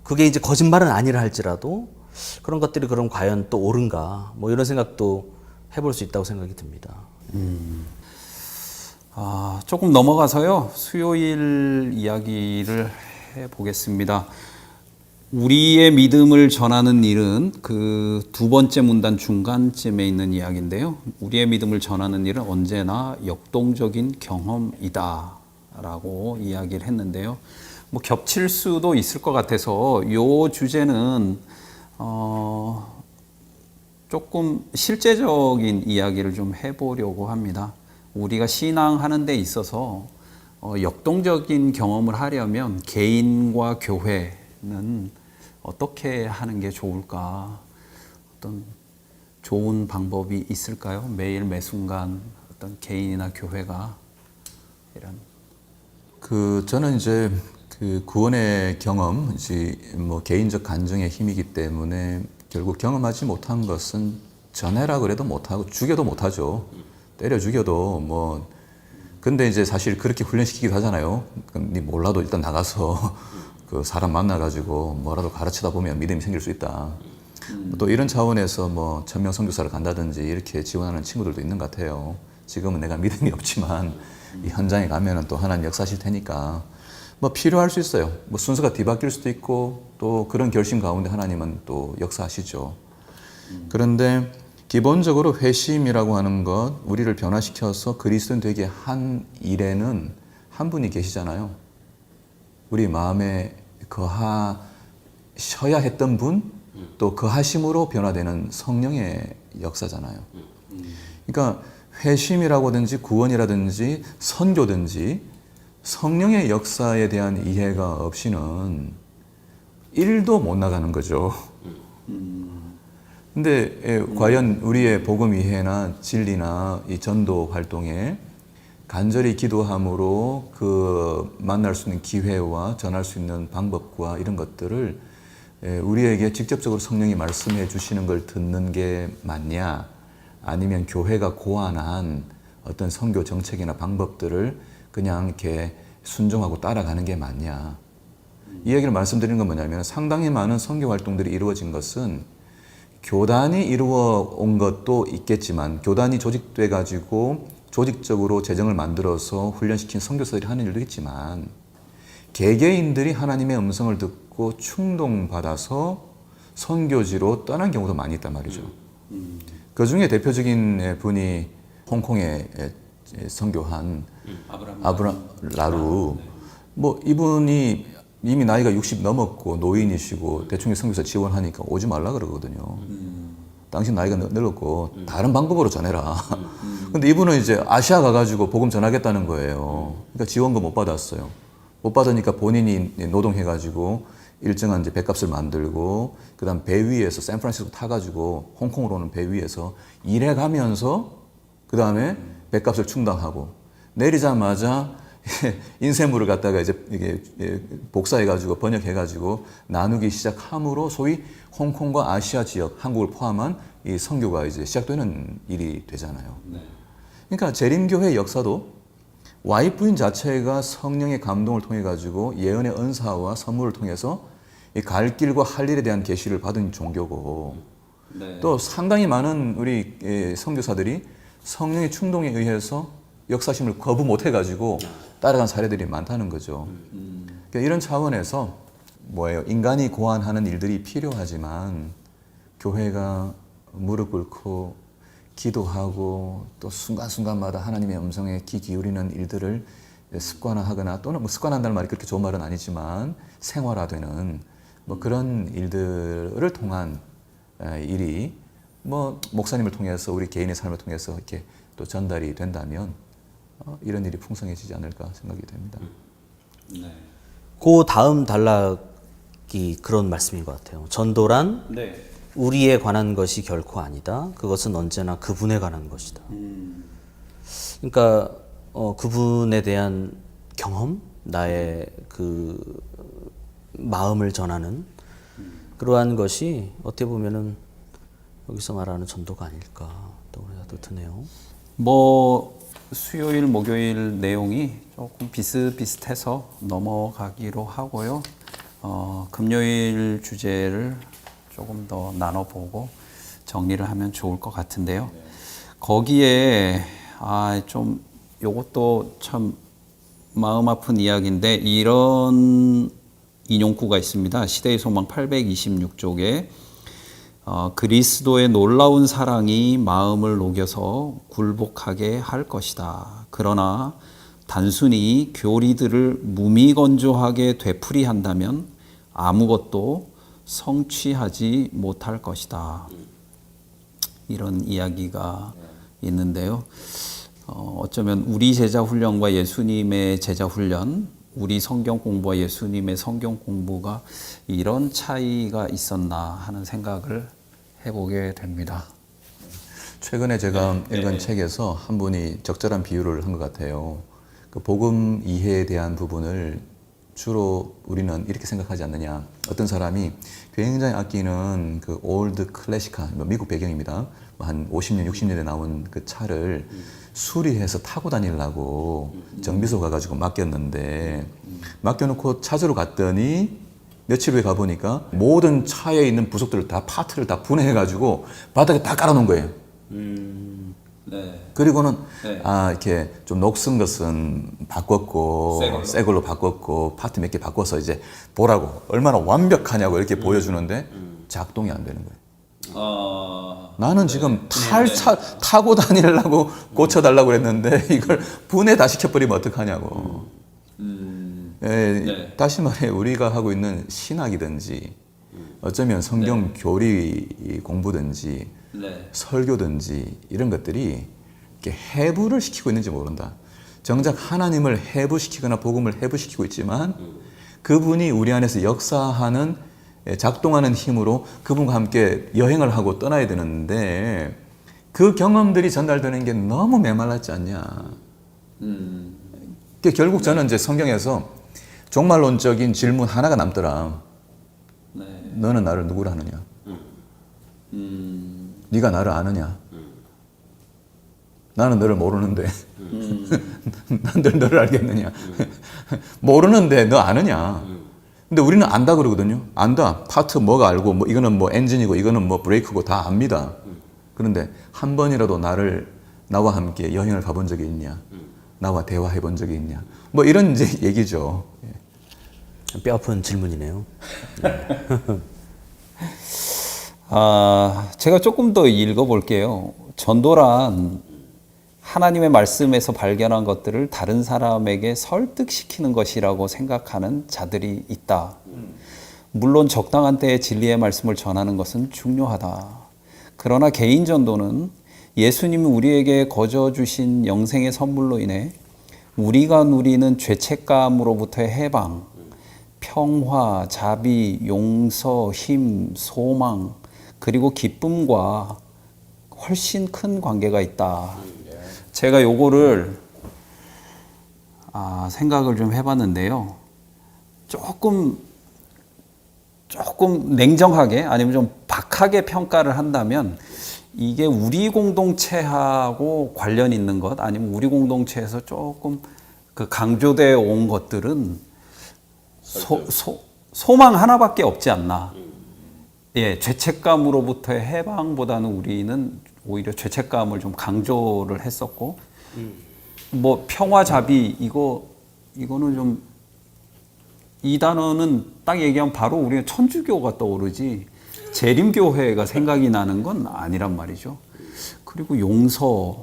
그게 이제 거짓말은 아니라 할지라도 그런 것들이 그럼 과연 또 옳은가, 뭐 이런 생각도 해볼 수 있다고 생각이 듭니다. 조금 넘어가서요. 수요일 이야기를 해보겠습니다. 우리의 믿음을 전하는 일은 그 두 번째 문단 중간쯤에 있는 이야기인데요. 우리의 믿음을 전하는 일은 언제나 역동적인 경험이다 라고 이야기를 했는데요. 뭐 겹칠 수도 있을 것 같아서 이 주제는 조금 실제적인 이야기를 좀 해보려고 합니다. 우리가 신앙하는 데 있어서 역동적인 경험을 하려면 개인과 교회는 어떻게 하는 게 좋을까? 어떤 좋은 방법이 있을까요? 매일 매순간 어떤 개인이나 교회가 이런. 저는 이제 그 구원의 경험, 이제 뭐 개인적 간증의 힘이기 때문에 결국 경험하지 못한 것은 전해라 그래도 못하고 죽여도 못하죠. 때려 죽여도 뭐. 근데 이제 사실 그렇게 훈련시키기도 하잖아요. 네 몰라도 일단 나가서 그 사람 만나가지고 뭐라도 가르치다 보면 믿음이 생길 수 있다. 또 이런 차원에서 뭐 1000명 선교사를 간다든지 이렇게 지원하는 친구들도 있는 것 같아요. 지금은 내가 믿음이 없지만 이 현장에 가면은 또 하나님 역사하실 테니까 뭐 필요할 수 있어요. 뭐 순서가 뒤바뀔 수도 있고 또 그런 결심 가운데 하나님은 또 역사하시죠. 그런데 기본적으로 회심이라고 하는 것, 우리를 변화시켜서 그리스도인 되게 한 일에는 한 분이 계시잖아요. 우리 마음에 거하셔야 했던 분, 또 거하심으로 변화되는 성령의 역사잖아요. 그러니까 회심이라고 하든지 구원이라든지 선교든지 성령의 역사에 대한 이해가 없이는 일도 못 나가는 거죠. 근데 과연 우리의 복음 이해나 진리나 이 전도 활동에 간절히 기도함으로 그 만날 수 있는 기회와 전할 수 있는 방법과 이런 것들을 우리에게 직접적으로 성령이 말씀해 주시는 걸 듣는 게 맞냐, 아니면 교회가 고안한 어떤 선교 정책이나 방법들을 그냥 이렇게 순종하고 따라가는 게 맞냐. 이 얘기를 말씀드리는 건 뭐냐면 상당히 많은 선교 활동들이 이루어진 것은 교단이 이루어 온 것도 있겠지만 교단이 조직돼 가지고 조직적으로 재정을 만들어서 훈련시킨 선교사들이 하는 일도 있지만 개개인들이 하나님의 음성을 듣고 충동받아서 선교지로 떠난 경우도 많이 있단 말이죠. 그 중에 대표적인 분이 홍콩에 선교한 아브람 라루. 뭐 이분이 이미 나이가 60 넘었고 노인이시고 대충 선교사 지원하니까 오지 말라 그러거든요. 당신 나이가 늙었고 다른 방법으로 전해라. 근데 이분은 이제 아시아 가가지고 복음 전하겠다는 거예요. 그러니까 지원금 못 받았어요. 못 받으니까 본인이 노동해가지고 일정한 이제 배값을 만들고 그다음 배 위에서 샌프란시스코 타가지고 홍콩으로 오는 배 위에서 일해가면서 그다음에 배값을 충당하고 내리자마자 인쇄물을 갖다가 이제 이게 복사해가지고 번역해가지고 나누기 시작함으로 소위 홍콩과 아시아 지역, 한국을 포함한 이 선교가 이제 시작되는 일이 되잖아요. 그러니까 재림교회의 역사도 와이프인 자체가 성령의 감동을 통해 가지고 예언의 은사와 선물을 통해서 이 갈 길과 할 일에 대한 계시를 받은 종교고 또 상당히 많은 우리 선교사들이 성령의 충동에 의해서 역사심을 거부 못 해가지고 따라간 사례들이 많다는 거죠. 그러니까 이런 차원에서 뭐예요? 인간이 고안하는 일들이 필요하지만 교회가 무릎 꿇고 기도하고 또 순간순간마다 하나님의 음성에 귀 기울이는 일들을 습관화하거나 또는 뭐 습관한다는 말이 그렇게 좋은 말은 아니지만 생활화되는 뭐 그런 일들을 통한 일이 뭐 목사님을 통해서 우리 개인의 삶을 통해서 이렇게 또 전달이 된다면 이런 일이 풍성해지지 않을까 생각이 됩니다. 그 다음 단락이 그런 말씀인 것 같아요. 전도란 우리에 관한 것이 결코 아니다. 그것은 언제나 그분에 관한 것이다. 그러니까 그분에 대한 경험, 나의 그 마음을 전하는 그러한 것이 어떻게 보면은 여기서 말하는 전도가 아닐까 또 생각도 드네요. 뭐 수요일, 목요일 내용이 조금 비슷비슷해서 넘어가기로 하고요. 금요일 주제를 조금 더 나눠보고 정리를 하면 좋을 것 같은데요. 거기에 좀 요것도 참 마음 아픈 이야기인데 이런 인용구가 있습니다. 시대의 소망 826쪽에 그리스도의 놀라운 사랑이 마음을 녹여서 굴복하게 할 것이다. 그러나 단순히 교리들을 무미건조하게 되풀이한다면 아무것도 성취하지 못할 것이다. 이런 이야기가 있는데요. 어쩌면 우리 제자 훈련과 예수님의 제자 훈련, 우리 성경 공부와 예수님의 성경 공부가 이런 차이가 있었나 하는 생각을 해보게 됩니다. 최근에 제가 읽은 책에서 한 분이 적절한 비유를 한 것 같아요. 그 복음 이해에 대한 부분을 주로 우리는 이렇게 생각하지 않느냐. 어떤 사람이 굉장히 아끼는 그 올드 클래식한 미국 배경입니다. 한 50년, 60년에 나온 그 차를 수리해서 타고 다니려고 정비소 가가지고 맡겼는데 맡겨놓고 찾으러 갔더니 며칠 후에 가보니까 모든 차에 있는 부속들을 다 파트를 다 분해해가지고 바닥에 다 깔아놓은 거예요. 그리고는 이렇게 좀 녹슨 것은 바꿨고 새 걸로 바꿨고 파트 몇 개 바꿔서 이제 보라고 얼마나 완벽하냐고 이렇게 보여주는데 작동이 안 되는 거예요. 나는 지금 타고 다니려고 고쳐달라고 그랬는데 이걸 분해 다 시켜버리면 어떡하냐고. 다시 말해 우리가 하고 있는 신학이든지 어쩌면 성경 교리 공부든지 설교든지 이런 것들이 이렇게 해부를 시키고 있는지 모른다. 정작 하나님을 해부시키거나 복음을 해부시키고 있지만 그분이 우리 안에서 역사하는 작동하는 힘으로 그분과 함께 여행을 하고 떠나야 되는데 그 경험들이 전달되는 게 너무 메말랐지 않냐. 결국 저는 이제 성경에서 종말론적인 질문 하나가 남더라. 너는 나를 누구라 하느냐? 네가 나를 아느냐? 나는 너를 모르는데 난 너를 알겠느냐? 모르는데 너 아느냐? 근데 우리는 안다 그러거든요. 안다. 파트 뭐가 알고 뭐 이거는 뭐 엔진이고 이거는 뭐 브레이크고 다 압니다. 그런데 한 번이라도 나와 함께 여행을 가본 적이 있냐? 나와 대화해 본 적이 있냐? 뭐 이런 이제 얘기죠. 뼈아픈 질문이네요. 제가 조금 더 읽어볼게요. 전도란 하나님의 말씀에서 발견한 것들을 다른 사람에게 설득시키는 것이라고 생각하는 자들이 있다. 물론 적당한 때에 진리의 말씀을 전하는 것은 중요하다. 그러나 개인 전도는 예수님이 우리에게 거저 주신 영생의 선물로 인해 우리가 누리는 죄책감으로부터의 해방, 평화, 자비, 용서, 힘, 소망, 그리고 기쁨과 훨씬 큰 관계가 있다. 제가 요거를 생각을 좀 해봤는데요. 조금 냉정하게 아니면 좀 박하게 평가를 한다면 이게 우리 공동체하고 관련 있는 것 아니면 우리 공동체에서 조금 그 강조되어 온 것들은 소망 하나밖에 없지 않나. 예, 죄책감으로부터의 해방보다는 우리는 오히려 죄책감을 좀 강조를 했었고, 뭐 평화 자비 이거는 좀 이 단어는 딱 얘기하면 바로 우리가 천주교가 떠오르지 재림교회가 생각이 나는 건 아니란 말이죠. 그리고 용서는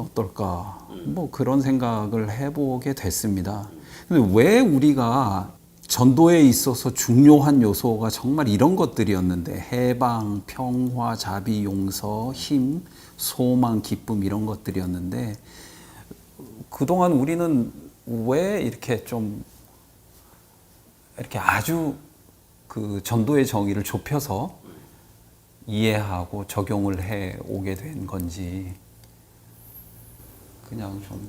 어떨까? 뭐 그런 생각을 해보게 됐습니다. 근데 왜 우리가 전도에 있어서 중요한 요소가 정말 이런 것들이었는데 해방, 평화, 자비, 용서, 힘, 소망, 기쁨 이런 것들이었는데 그동안 우리는 왜 이렇게 좀 이렇게 아주 그 전도의 정의를 좁혀서 이해하고 적용을 해 오게 된 건지 그냥 좀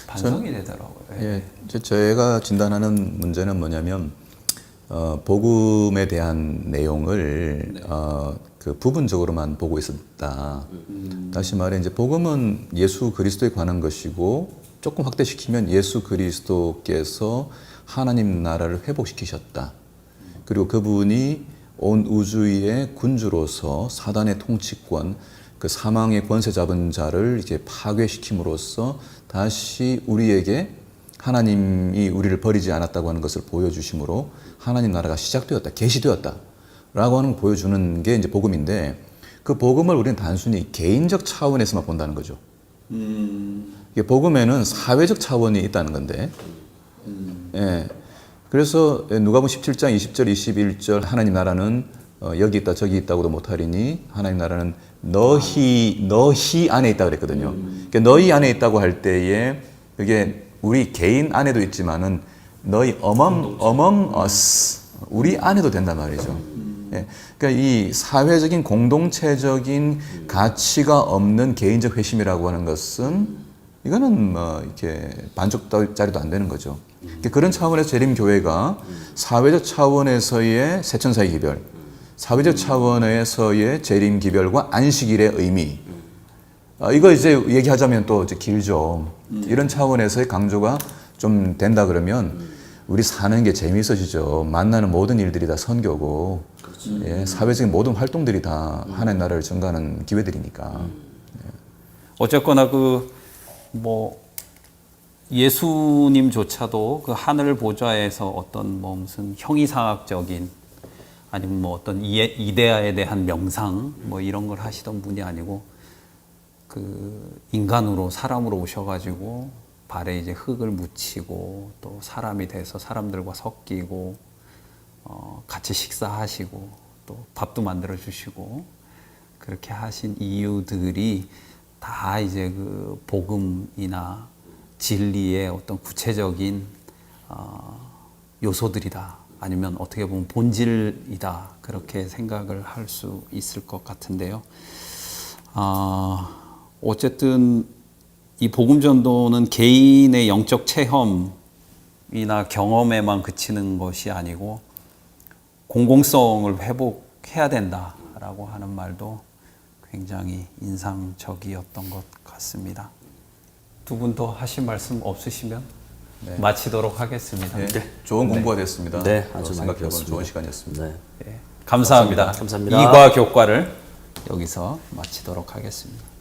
반성이 되더라고요. 예, 제가 진단하는 문제는 뭐냐면 복음에 대한 내용을 그 부분적으로만 보고 있었다. 다시 말해 이제 복음은 예수 그리스도에 관한 것이고 조금 확대시키면 예수 그리스도께서 하나님 나라를 회복시키셨다. 그리고 그분이 온 우주의 군주로서 사단의 통치권, 그 사망의 권세 잡은 자를 이제 파괴시킴으로써 다시 우리에게 하나님이 우리를 버리지 않았다고 하는 것을 보여주심으로 하나님 나라가 시작되었다, 계시되었다 라고 하는 걸 보여주는 게 이제 복음인데 그 복음을 우리는 단순히 개인적 차원에서만 본다는 거죠. 이게 복음에는 사회적 차원이 있다는 건데 예. 그래서 누가복음 17장 20절 21절 하나님 나라는 여기 있다 저기 있다고도 못하리니 하나님 나라는 너희 안에 있다 그랬거든요. 그러니까 너희 안에 있다고 할 때에 이게 우리 개인 안에도 있지만은 너희 among us 우리 안에도 된단 말이죠. 예. 그러니까 이 사회적인 공동체적인 가치가 없는 개인적 회심이라고 하는 것은 이거는 뭐 이렇게 반쪽짜리도 안 되는 거죠. 그러니까 그런 차원에서 재림교회가 사회적 차원에서의 세천사의 기별, 사회적 차원에서의 재림기별과 안식일의 의미. 이거 이제 얘기하자면 또 이제 길죠. 이런 차원에서의 강조가 좀 된다 그러면 우리 사는 게 재미있어지죠. 만나는 모든 일들이 다 선교고, 예, 사회적인 모든 활동들이 다 하나님 나라를 증가하는 기회들이니까. 어쨌거나 예수님조차도 그 하늘 보좌에서 어떤 뭐 무슨 형이상학적인 아니면 뭐 어떤 이데아에 대한 명상 뭐 이런 걸 하시던 분이 아니고 그 인간으로 사람으로 오셔가지고 발에 이제 흙을 묻히고 또 사람이 돼서 사람들과 섞이고 같이 식사하시고 또 밥도 만들어 주시고 그렇게 하신 이유들이 다 이제 그 복음이나 진리의 어떤 구체적인 요소들이다. 아니면 어떻게 보면 본질이다. 그렇게 생각을 할 수 있을 것 같은데요. 어쨌든 이 복음 전도는 개인의 영적 체험이나 경험에만 그치는 것이 아니고 공공성을 회복해야 된다라고 하는 말도 굉장히 인상적이었던 것 같습니다. 두 분 더 하실 말씀 없으시면 마치도록 하겠습니다. 네. 좋은 공부가 됐습니다. 네, 아주 생각해보면 많이 좋은 시간이었습니다. 네. 감사합니다. 감사합니다. 이과 교과를 여기서 마치도록 하겠습니다.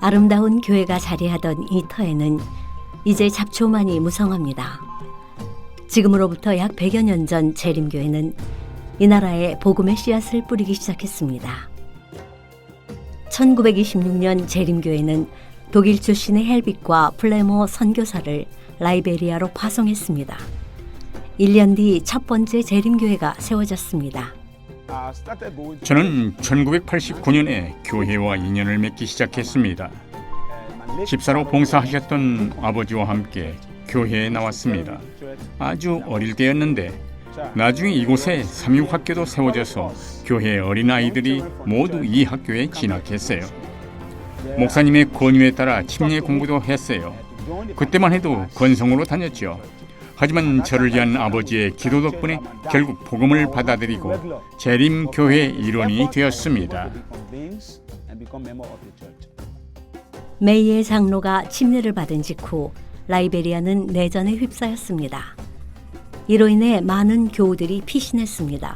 아름다운 교회가 자리하던 이 터에는 이제 잡초만이 무성합니다. 지금으로부터 약 100여 년 전 재림교회는 이 나라에 복음의 씨앗을 뿌리기 시작했습니다. 1926년 재림교회는 독일 출신의 헬빅과 플레모 선교사를 라이베리아로 파송했습니다. 1년 뒤 첫 번째 재림교회가 세워졌습니다. 저는 1989년에 교회와 인연을 맺기 시작했습니다. 집사로 봉사하셨던 아버지와 함께 교회에 나왔습니다. 아주 어릴 때였는데 나중에 이곳에 삼육학교도 세워져서 교회 어린아이들이 모두 이 학교에 진학했어요. 목사님의 권유에 따라 침례 공부도 했어요. 그때만 해도 건성으로 다녔죠. 하지만 저를 위한 아버지의 기도 덕분에 결국 복음을 받아들이고 재림교회 일원이 되었습니다. 메이의 장로가 침례를 받은 직후 라이베리아는 내전에 휩싸였습니다. 이로 인해 많은 교우들이 피신했습니다.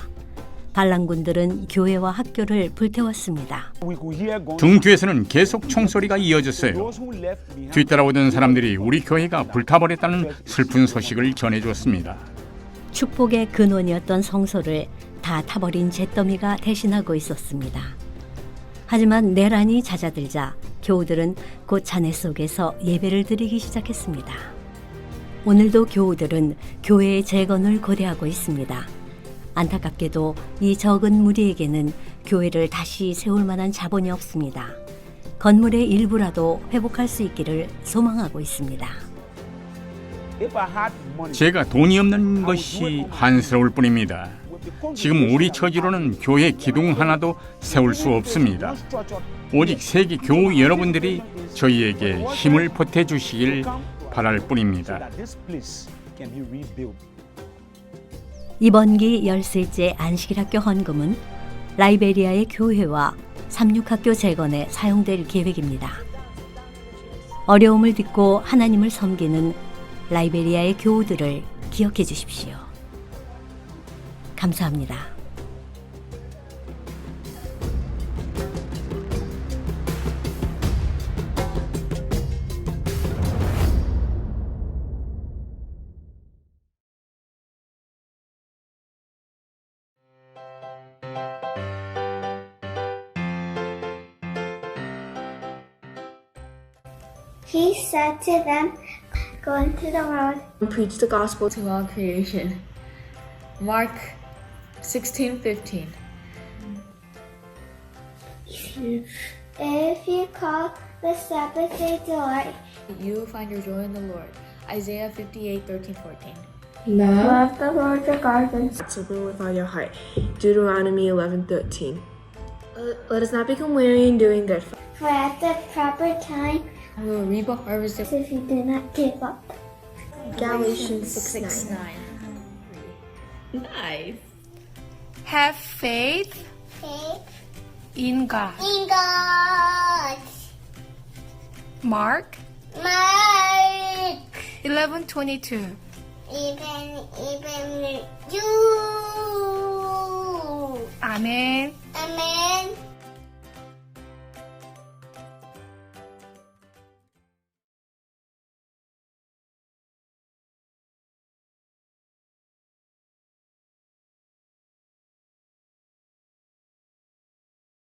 반란군들은 교회와 학교를 불태웠습니다. 둥뒤에서는 계속 총소리가 이어졌어요. 뒤따라오던 사람들이 우리 교회가 불타버렸다는 슬픈 소식을 전해줬습니다. 축복의 근원이었던 성소를 다 타버린 잿더미가 대신하고 있었습니다. 하지만 내란이 잦아들자 교우들은 곧 잔해 속에서 예배를 드리기 시작했습니다. 오늘도 교우들은 교회의 재건을 고대하고 있습니다. 안타깝게도 이 적은 무리에게는 교회를 다시 세울 만한 자본이 없습니다. 건물의 일부라도 회복할 수 있기를 소망하고 있습니다. 제가 돈이 없는 것이 한스러울 뿐입니다. 지금 우리 처지로는 교회 기둥 하나도 세울 수 없습니다. 오직 세계 교우 여러분들이 저희에게 힘을 보태주시길 바랄 뿐입니다. 이번 기 13째 안식일학교 헌금은 라이베리아의 교회와 삼육학교 재건에 사용될 계획입니다. 어려움을 딛고 하나님을 섬기는 라이베리아의 교우들을 기억해 주십시오. 감사합니다. He said to them, "Go into the world and preach the gospel to all creation." Mark 16:15. If you call the Sabbath day delight, You will find your joy in the Lord. Isaiah 58:13-14. love the Lord your God and Something with all your heart. Deuteronomy 11:13. Let us not become weary in doing good. for at the proper time, We will reap a harvest of if you do not give up. Galatians 6:9. Nice. Have faith Faith in God. in God. Mark Mark, 11:22. even you. 아멘. Amen.